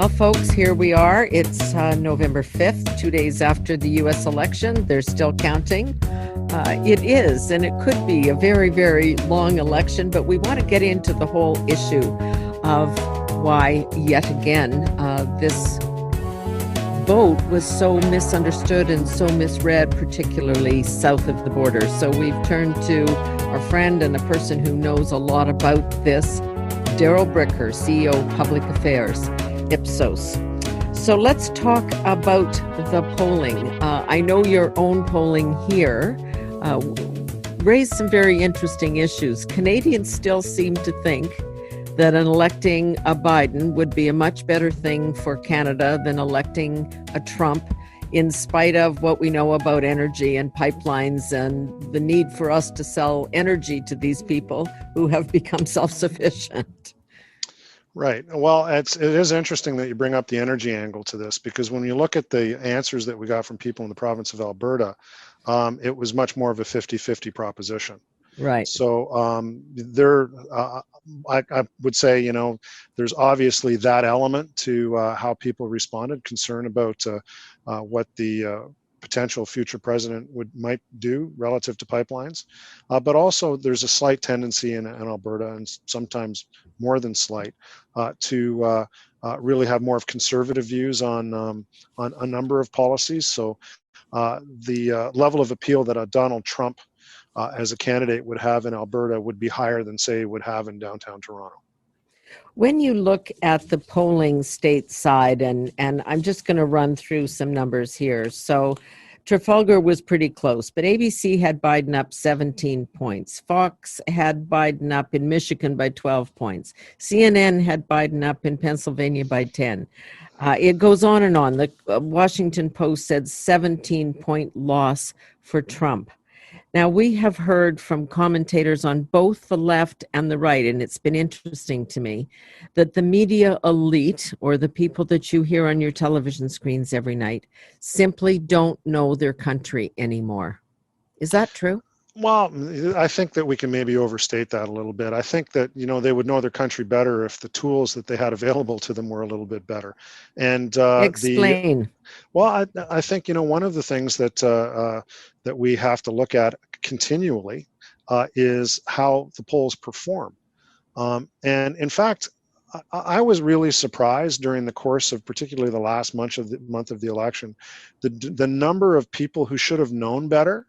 Well, folks, here we are. It's November 5th, 2 days after the U.S. election. They're still counting. It is, and it could be a very, very long election, but we want to get into the whole issue of why, yet again, this vote was so misunderstood and so misread, particularly south of the border. So we've turned to our friend and a person who knows a lot about this, Darrell Bricker, CEO of Public Affairs, Ipsos. So let's talk about the polling. I know your own polling here raised some very interesting issues. Canadians still seem to think that electing a Biden would be a much better thing for Canada than electing a Trump, in spite of what we know about energy and pipelines and the need for us to sell energy to these people who have become self-sufficient. Right. Well, it is interesting that you bring up the energy angle to this, because when you look at the answers that we got from people in the province of Alberta, it was much more of a 50-50 proposition. Right. So I would say, there's obviously that element to how people responded, concern about what the potential future president might do relative to pipelines. But also there's a slight tendency in Alberta, and sometimes more than slight, to really have more of conservative views on a number of policies. So the level of appeal that a Donald Trump as a candidate would have in Alberta would be higher than, say, would have in downtown Toronto. When you look at the polling stateside, and I'm just going to run through some numbers here. So Trafalgar was pretty close, but ABC had Biden up 17 points. Fox had Biden up in Michigan by 12 points. CNN had Biden up in Pennsylvania by 10. It goes on and on. The Washington Post said 17-point loss for Trump. Now, we have heard from commentators on both the left and the right, and it's been interesting to me, that the media elite, or the people that you hear on your television screens every night, simply don't know their country anymore. Is that true? Well, I think that we can maybe overstate that a little bit. I think that, they would know their country better if the tools that they had available to them were a little bit better. And explain. I think, one of the things that that we have to look at continually is how the polls perform. And in fact, I was really surprised during the course of particularly the last month of the election, the number of people who should have known better,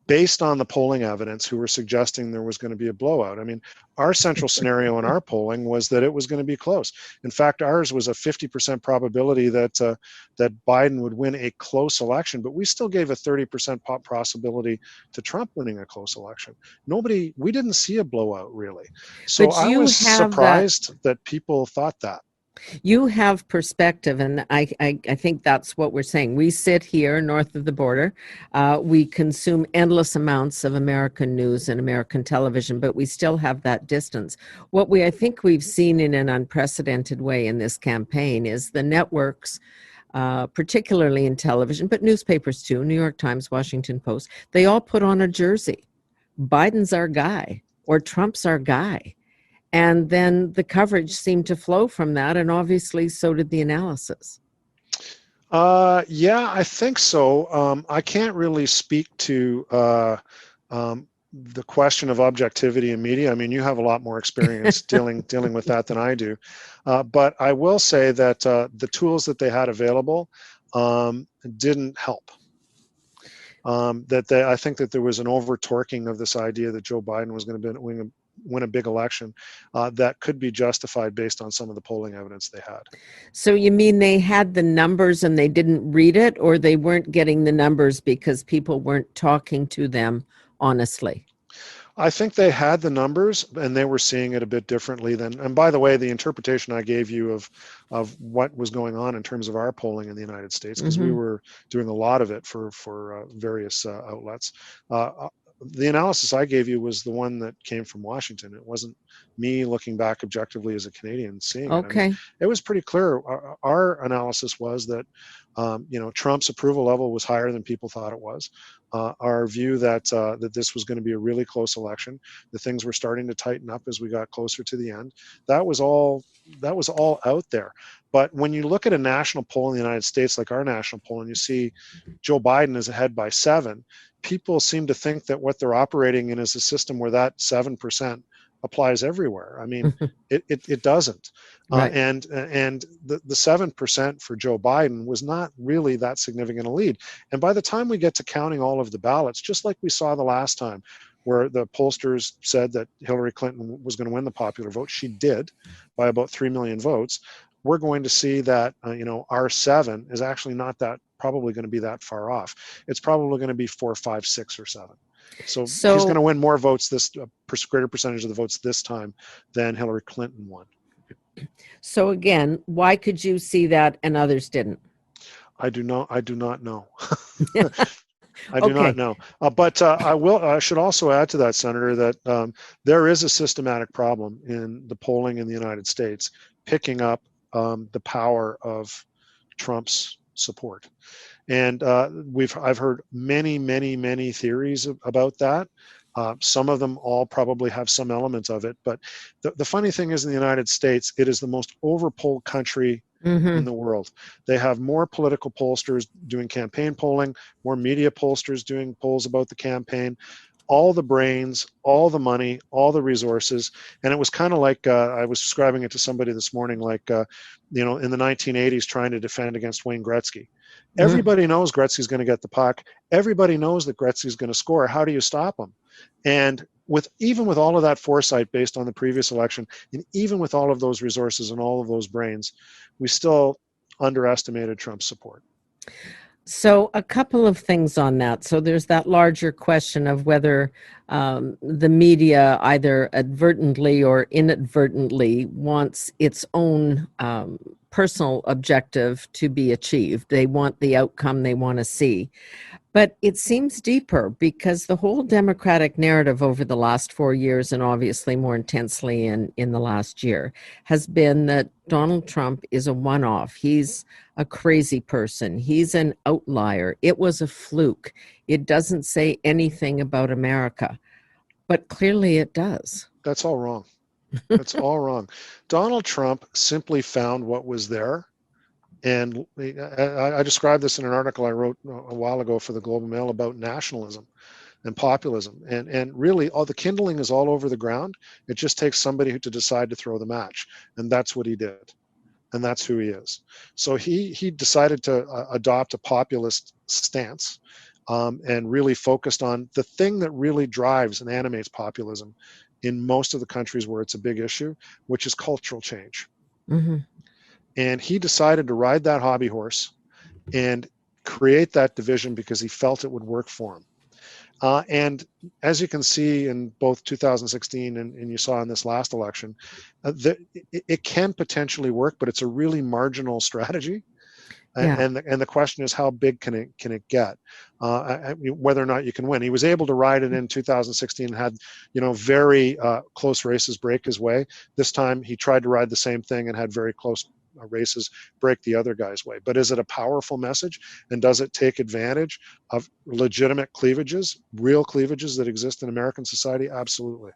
based on the polling evidence, who were suggesting there was going to be a blowout. I mean, our central scenario in our polling was that it was going to be close. In fact, ours was a 50% probability that Biden would win a close election, but we still gave a 30% possibility to Trump winning a close election. We didn't see a blowout, really. So I was surprised that people thought that. You have perspective, and I think that's what we're saying. We sit here north of the border. We consume endless amounts of American news and American television, but we still have that distance. What I think we've seen in an unprecedented way in this campaign is the networks, particularly in television, but newspapers too, New York Times, Washington Post, they all put on a jersey. Biden's our guy, or Trump's our guy. And then the coverage seemed to flow from that, and obviously so did the analysis. Yeah, I think so. I can't really speak to the question of objectivity in media. I mean, you have a lot more experience dealing with that than I do. But I will say that the tools that they had available didn't help. I think that there was an over-torquing of this idea that Joe Biden was going to win a big election that could be justified based on some of the polling evidence they had. So you mean they had the numbers and they didn't read it, or they weren't getting the numbers because people weren't talking to them honestly? I think they had the numbers and they were seeing it a bit differently than, and by the way, the interpretation I gave you of what was going on in terms of our polling in the United States, because we were doing a lot of it for various outlets. The analysis I gave you was the one that came from Washington. It wasn't me looking back objectively as a Canadian seeing it. Okay. I mean, it was pretty clear. Our analysis was that, Trump's approval level was higher than people thought it was. our view that that this was going to be a really close election, that things were starting to tighten up as we got closer to the end. That was all out there. But when you look at a national poll in the United States, like our national poll, and you see Joe Biden is ahead by 7, people seem to think that what they're operating in is a system where that 7% applies everywhere. I mean, it doesn't. Right. And the 7% for Joe Biden was not really that significant a lead. And by the time we get to counting all of the ballots, just like we saw the last time, where the pollsters said that Hillary Clinton was going to win the popular vote, she did by about 3 million votes. We're going to see that our 7 is actually not that probably going to be that far off. It's probably going to be 4, 5, 6, or 7. So he's going to win more votes, this greater percentage of the votes this time than Hillary Clinton won. So again, why could you see that and others didn't? I do not know. I Okay. do not know. But I should also add to that, Senator, that there is a systematic problem in the polling in the United States picking up the power of Trump's support. And I've heard many theories about that. Some of them all probably have some element of it. But the funny thing is, in the United States, it is the most overpolled country in the world. They have more political pollsters doing campaign polling, more media pollsters doing polls about the campaign, all the brains, all the money, all the resources. And it was kind of like, I was describing it to somebody this morning, like, in the 1980s trying to defend against Wayne Gretzky. Everybody knows Gretzky's going to get the puck. Everybody knows that Gretzky's going to score. How do you stop him? And even with all of that foresight based on the previous election, and even with all of those resources and all of those brains, we still underestimated Trump's support. So a couple of things on that. So there's that larger question of whether the media either advertently or inadvertently wants its own personal objective to be achieved. They want the outcome they want to see. But it seems deeper, because the whole Democratic narrative over the last 4 years, and obviously more intensely in the last year, has been that Donald Trump is a one-off. He's a crazy person. He's an outlier. It was a fluke. It doesn't say anything about America, but clearly it does. That's all wrong. That's all wrong. Donald Trump simply found what was there. And I described this in an article I wrote a while ago for the Globe and Mail about nationalism and populism. And really, all the kindling is all over the ground. It just takes somebody to decide to throw the match. And that's what he did. And that's who he is. So he decided to adopt a populist stance and really focused on the thing that really drives and animates populism in most of the countries where it's a big issue, which is cultural change. Mm-hmm. And he decided to ride that hobby horse and create that division because he felt it would work for him. And as you can see in both 2016 and you saw in this last election, it can potentially work, but it's a really marginal strategy. Yeah. And the question is, how big can it get? Whether or not you can win. He was able to ride it in 2016 and had very close races break his way. This time he tried to ride the same thing and had very close races break the other guy's way. But is it a powerful message? And does it take advantage of legitimate cleavages, real cleavages that exist in American society? Absolutely.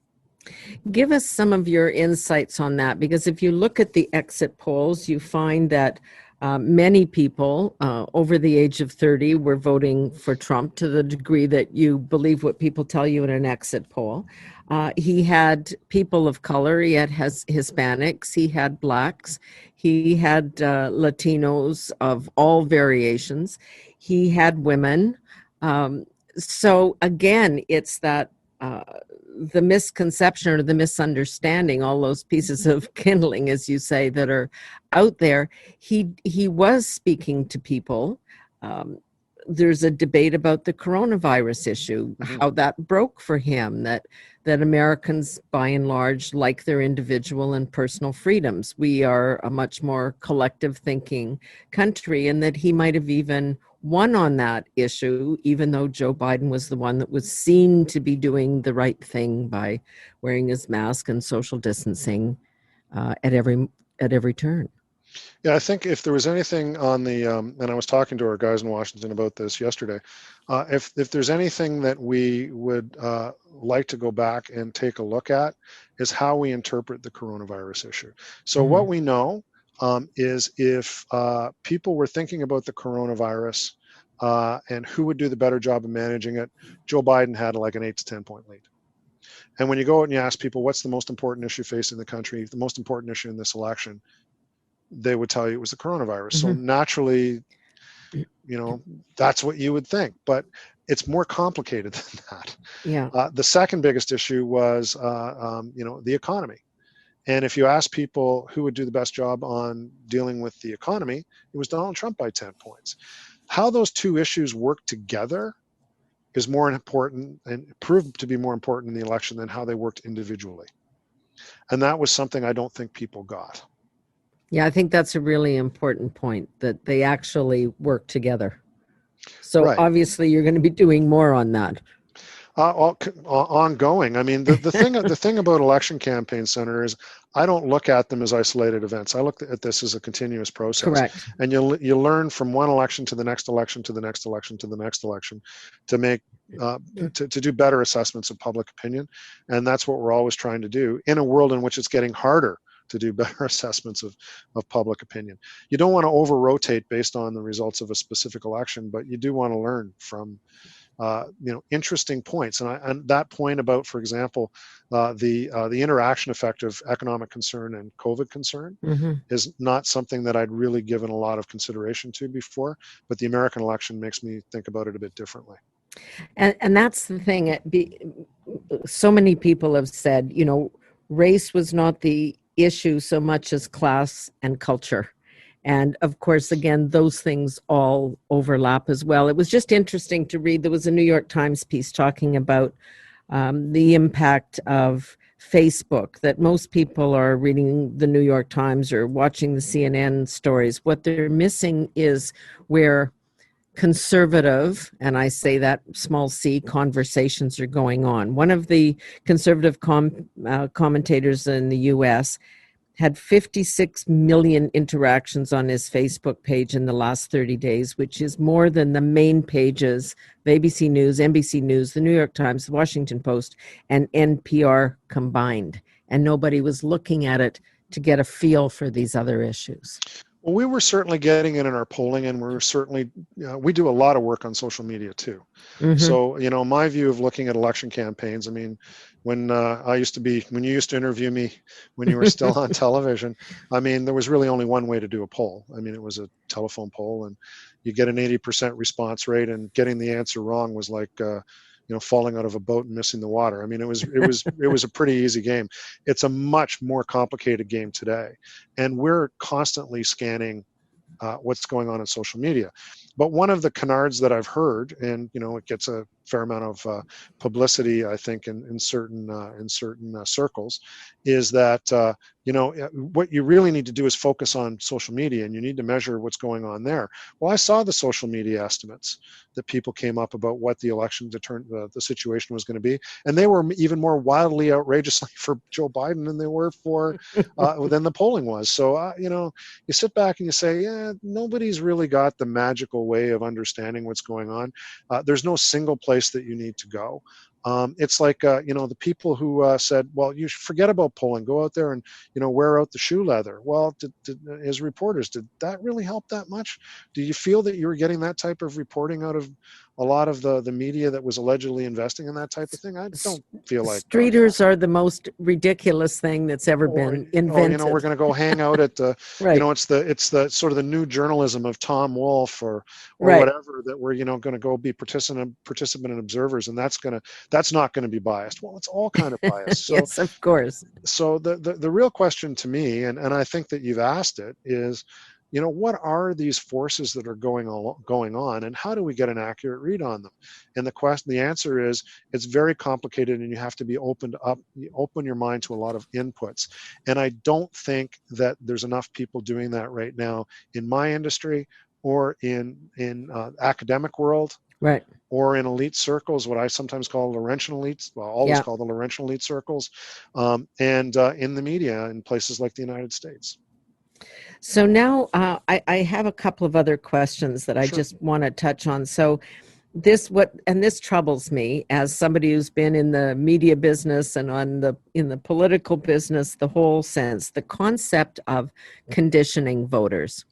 Give us some of your insights on that, because if you look at the exit polls, you find that many people over the age of 30 were voting for Trump, to the degree that you believe what people tell you in an exit poll. He had people of color, he had Hispanics, he had Blacks, he had Latinos of all variations, he had women. So again, it's that the misconception or the misunderstanding, all those pieces of kindling, as you say, that are out there. He was speaking to people. There's a debate about the coronavirus issue, how that broke for him, that Americans, by and large, like their individual and personal freedoms. We are a much more collective thinking country, and that he might have even won on that issue, even though Joe Biden was the one that was seen to be doing the right thing by wearing his mask and social distancing at every turn. Yeah, I think if there was anything on the, and I was talking to our guys in Washington about this yesterday, if there's anything that we would like to go back and take a look at, is how we interpret the coronavirus issue. So what Hmm. we know is if people were thinking about the coronavirus and who would do the better job of managing it, Joe Biden had like an 8 to 10 point lead. And when you go out and you ask people what's the most important issue facing the country, the most important issue in this election, they would tell you it was the coronavirus. So Hmm. naturally, that's what you would think, but it's more complicated than that. Yeah. The second biggest issue was, the economy. And if you ask people who would do the best job on dealing with the economy, it was Donald Trump by 10 points. How those two issues work together is more important and proved to be more important in the election than how they worked individually. And that was something I don't think people got. Yeah, I think that's a really important point, that they actually work together. So Right. obviously you're going to be doing more on that. Ongoing. I mean, the thing about election campaigns, Senator, is I don't look at them as isolated events. I look at this as a continuous process, Correct. and you learn from one election to the next election to the next election to the next election to make to do better assessments of public opinion, and that's what we're always trying to do in a world in which it's getting harder to do better assessments of public opinion. You don't want to over rotate based on the results of a specific election, but you do want to learn from interesting points. And that point about, for example, the interaction effect of economic concern and COVID concern Hmm. is not something that I'd really given a lot of consideration to before, but the American election makes me think about it a bit differently. And that's the thing. So many people have said, race was not the issue so much as class and culture. And of course, again, those things all overlap as well. It was just interesting to read. There was a New York Times piece talking about the impact of Facebook, that most people are reading the New York Times or watching the CNN stories. What they're missing is where conservative, and I say that small c, conversations are going on. One of the conservative commentators in the US had 56 million interactions on his Facebook page in the last 30 days, which is more than the main pages of ABC News, NBC News, the New York Times, the Washington Post, and NPR combined. And nobody was looking at it to get a feel for these other issues. Well, we were certainly getting it in our polling, and we were certainly, we do a lot of work on social media too. Mm-hmm. So, my view of looking at election campaigns, I mean, when when you used to interview me when you were still on television, I mean, there was really only one way to do a poll. I mean, it was a telephone poll, and you get an 80% response rate, and getting the answer wrong was like, falling out of a boat and missing the water. I mean, it was a pretty easy game. It's a much more complicated game today, and we're constantly scanning what's going on in social media. But one of the canards that I've heard, and it gets a fair amount of publicity, I think, in certain circles, is that what you really need to do is focus on social media, and you need to measure what's going on there. Well, I saw the social media estimates that people came up about what the election the situation was going to be, and they were even more wildly outrageously for Joe Biden than they were for than the polling was. So you sit back and you say, yeah, nobody's really got the magical way of understanding what's going on. There's no single place that you need to go. It's like the people who said, well, you should forget about polling, go out there and wear out the shoe leather. Well, as reporters, did that really help that much? Do you feel that you were getting that type of reporting out of a lot of the media that was allegedly investing in that type of thing? I don't feel like Streeters are the most ridiculous thing that's ever been invented. we're going to go hang out at the Right. it's the sort of the new journalism of Tom Wolfe or Right. whatever, that we're going to go be participant and observers, and that's not going to be biased. Well, it's all kind of biased. So Yes, of course. so the real question to me, and I think that you've asked it, is what are these forces that are going on, and how do we get an accurate read on them? And the answer is, it's very complicated, and you have to be open your mind to a lot of inputs. And I don't think that there's enough people doing that right now in my industry or in academic world. Right. Or in elite circles, what I sometimes call Laurentian elites, well, always Yeah. call the Laurentian elite circles, and in the media in places like the United States. So now I have a couple of other questions that I Sure. just want to touch on. So this troubles me as somebody who's been in the media business and in the political business, the whole sense, the concept of conditioning voters.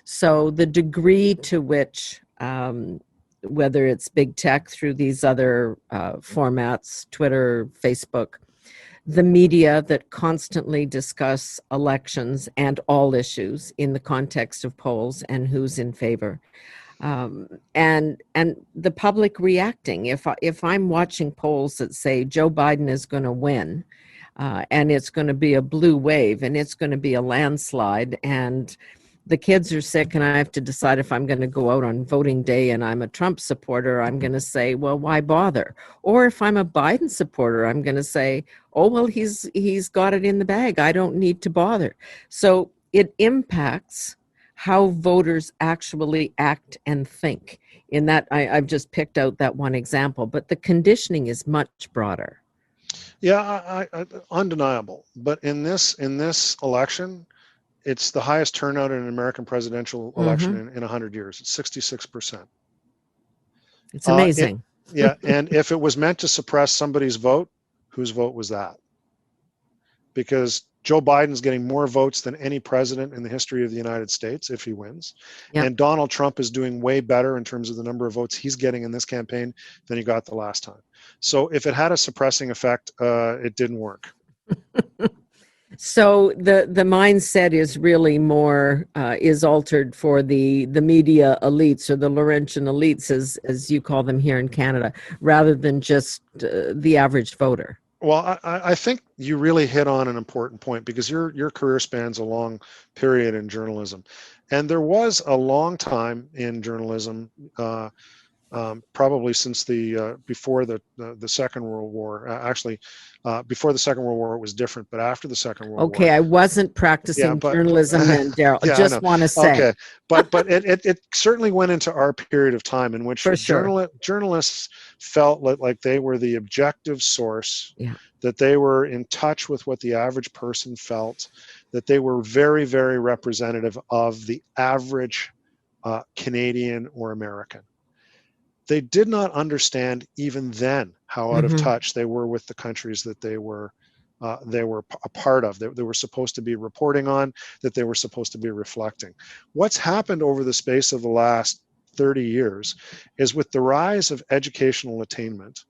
So the degree to which, whether it's big tech through these other formats, Twitter, Facebook, the media that constantly discuss elections and all issues in the context of polls and who's in favor, and the public reacting. If I'm watching polls that say Joe Biden is going to win, and it's going to be a blue wave and it's going to be a landslide, and the kids are sick and I have to decide if I'm going to go out on voting day and I'm a Trump supporter, I'm going to say, well, why bother? Or if I'm a Biden supporter, I'm going to say, oh, well, he's got it in the bag, I don't need to bother. So it impacts how voters actually act and think. In that, I've just picked out that one example, but the conditioning is much broader. Yeah, undeniable. But in this election, it's the highest turnout in an American presidential election in 100 years. It's 66%. It's amazing. Yeah, and if it was meant to suppress somebody's vote, whose vote was that? Because Joe Biden's getting more votes than any president in the history of the United States if he wins. Yep. And Donald Trump is doing way better in terms of the number of votes he's getting in this campaign than he got the last time. So if it had a suppressing effect, it didn't work. So the mindset is really more is altered for the media elites, or the Laurentian elites, as you call them here in Canada, rather than just the average voter. Well, I think you really hit on an important point, because your career spans a long period in journalism, and there was a long time in journalism, probably since before the Second World War. Actually, before the Second World War it was different, but after the Second World War. Okay, I wasn't practicing journalism then, Darrell. Yeah, just want to say. Okay, but it certainly went into our period of time in which journalists felt like they were the objective source, that they were in touch with what the average person felt, that they were very, very representative of the average Canadian or American. They did not understand even then how out of touch they were with the countries that they were a part of, that they were supposed to be reporting on, that they were supposed to be reflecting. What's happened over the space of the last 30 years is, with the rise of educational attainment,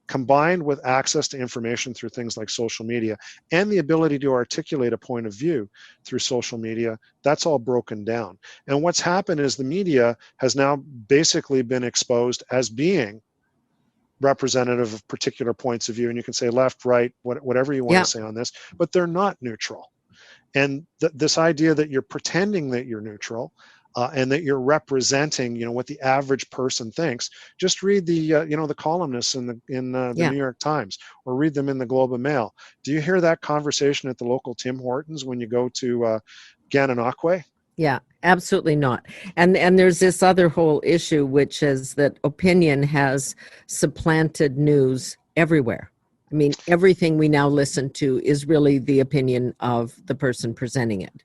combined with access to information through things like social media and the ability to articulate a point of view through social media, that's all broken down. And what's happened is the media has now basically been exposed as being representative of particular points of view. And you can say left, right, whatever you want to say on this, but they're not neutral. And this idea that you're pretending that you're neutral, and that you're representing, what the average person thinks. Just read the columnists in the New York Times, or read them in the Globe and Mail. Do you hear that conversation at the local Tim Hortons when you go to Gananoque? Yeah, absolutely not. And there's this other whole issue, which is that opinion has supplanted news everywhere. I mean, everything we now listen to is really the opinion of the person presenting it.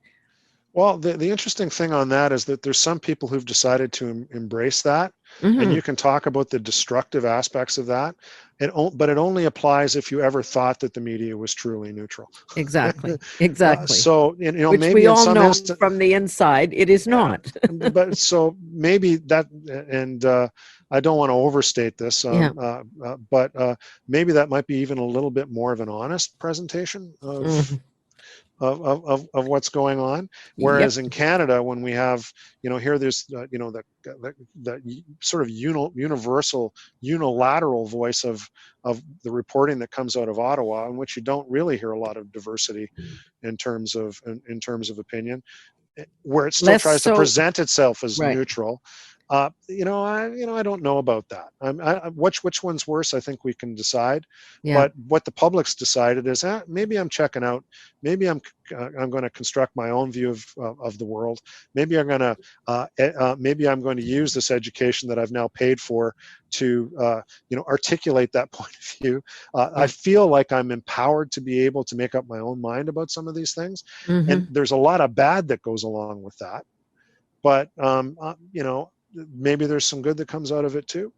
Well, the interesting thing on that is that there's some people who've decided to embrace that, and you can talk about the destructive aspects of that, but it only applies if you ever thought that the media was truly neutral. Exactly. So, which maybe we all know instance, from the inside, it is not. But so maybe that, and I don't want to overstate this, but maybe that might be even a little bit more of an honest presentation of what's going on, whereas in Canada, when we have here there's the sort of universal unilateral voice of the reporting that comes out of Ottawa, in which you don't really hear a lot of diversity in terms of opinion, where it still tries to present itself as neutral. I don't know about that. Which one's worse? I think we can decide. Yeah. But what the public's decided is, maybe I'm checking out. Maybe I'm going to construct my own view of the world. Maybe I'm going to use this education that I've now paid for to articulate that point of view. I Yeah. feel like I'm empowered to be able to make up my own mind about some of these things, and Hmm. there's a lot of bad that goes along with that. But maybe there's some good that comes out of it too.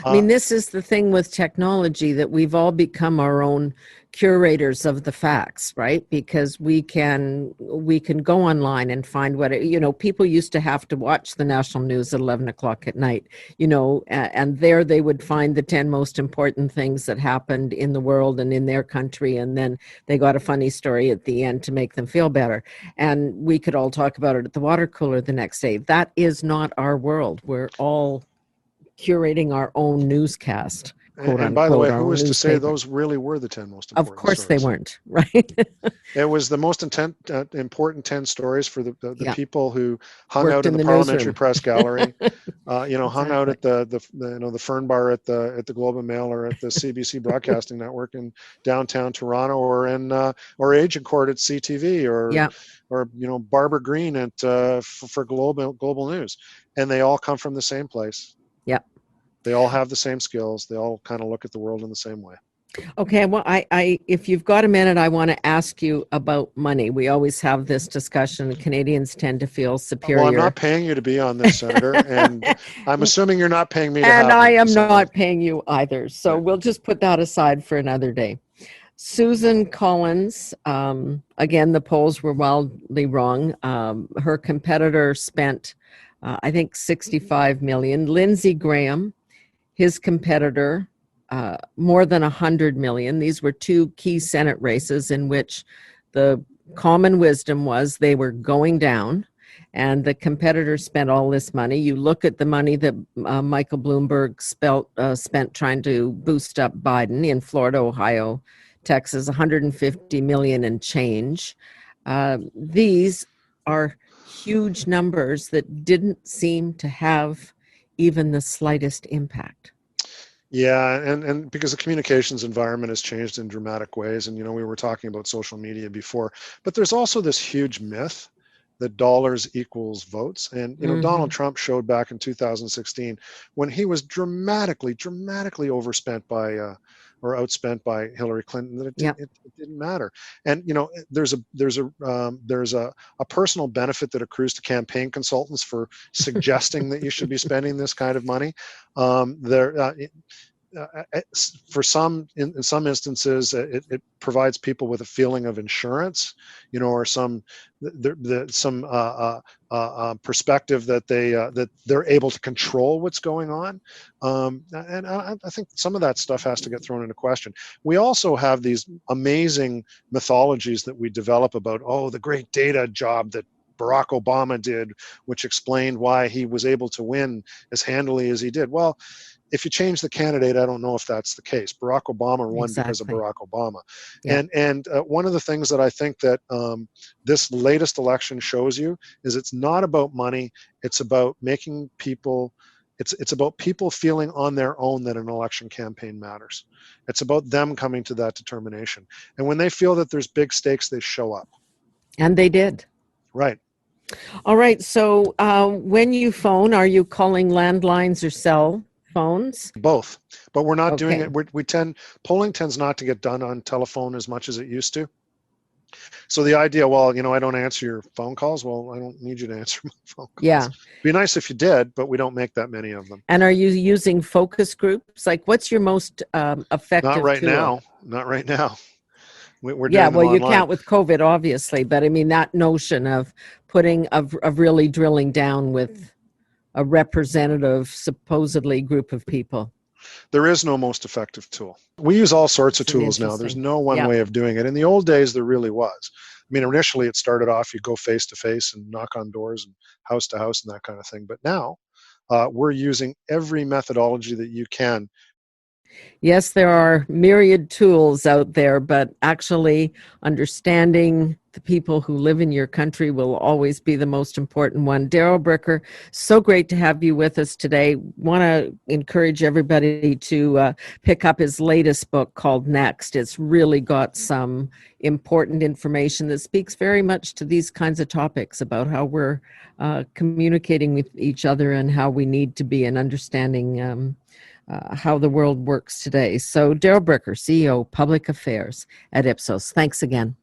I mean, this is the thing with technology, that we've all become our own curators of the facts, right? Because we can go online and find people used to have to watch the national news at 11 o'clock at night, and there they would find the 10 most important things that happened in the world and in their country. And then they got a funny story at the end to make them feel better. And we could all talk about it at the water cooler the next day. That is not our world. We're all curating our own newscast, quote And by the unquote, way, our who own is to say newspaper. those really were the 10 most Of important course they stories? weren't, right? It was the most important 10 stories for the Yeah, people who hung out worked in in the the parliamentary newsroom. press gallery, hung out Exactly. at the Fern Bar at the Globe and Mail or at the CBC Broadcasting Network in downtown Toronto, or in or Agent Court at CTV, Yeah, or Barbara Green at for Global News, and they all come from the same place. yeah. They all have the same skills. They all kind of look at the world in the same way. Okay, well, if you've got a minute, I want to ask you about money. We always have this discussion. Canadians tend to feel Well, I'm not superior. paying you to be on this, Senator, and I'm assuming you're not paying me to And have I me. am So, not paying you either. So right. we'll just put that aside for another day. Susan Collins, again, the polls were wildly wrong. Her competitor spent, I think, 65 million. Lindsey Graham, his competitor, more than 100 million. These were two key Senate races in which the common wisdom was they were going down, and the competitor spent all this money. You look at the money that Michael Bloomberg spent trying to boost up Biden in Florida, Ohio, Texas, 150 million and change. These are huge numbers that didn't seem to have even the slightest impact. Yeah, and because the communications environment has changed in dramatic ways, and we were talking about social media before, but there's also this huge myth that dollars equals votes. And Donald Hmm. Trump showed back in 2016 when he was dramatically overspent by or outspent by Hillary Clinton, that Yep. it didn't matter. And there's a personal benefit that accrues to campaign consultants for suggesting that you should be spending this kind of money. There For some, in some instances, it provides people with a feeling of insurance, or some perspective that they're able to control what's going on, and I think some of that stuff has to get thrown into question. We also have these amazing mythologies that we develop about, the great data job that Barack Obama did, which explained why he was able to win as handily as he did. Well, if you change the candidate, I don't know if that's the case. Barack Obama won because of Exactly. Barack Obama. Yeah. And one of the things that I think that this latest election shows you is it's not about money. It's about making people, it's about people feeling on their own that an election campaign matters. It's about them coming to that determination. And when they feel that there's big stakes, they show up. And they did. Right. All right. So when you phone, are you calling landlines or cell phones? Both. But we're not doing Okay. it. Polling tends not to get done on telephone as much as it used to. So the idea, I don't answer your phone calls. Well, I don't need you to answer my phone calls. Yeah. Be nice if you did, but we don't make that many of them. And are you using focus groups? Like, what's your most Not effective right tool? now. Not right now. We're Yeah, doing them well, you online. can't with COVID, obviously, but I mean that notion of of really drilling down with a representative, supposedly group of people. There is no most effective tool. We use all sorts of It's an tools now. There's interesting. no one Yeah. way of doing it. In the old days, there really was. I mean, initially it started off, you go face to face and knock on doors and house to house and that kind of thing. But now we're using every methodology that you can Yes, there are myriad tools out there, but actually understanding the people who live in your country will always be the most important one. Darrell Bricker, so great to have you with us today. Want to encourage everybody to pick up his latest book called Next. It's really got some important information that speaks very much to these kinds of topics about how we're communicating with each other and how we need to be and understanding how the world works today. So Darrell Bricker, CEO, Public Affairs at Ipsos. Thanks again.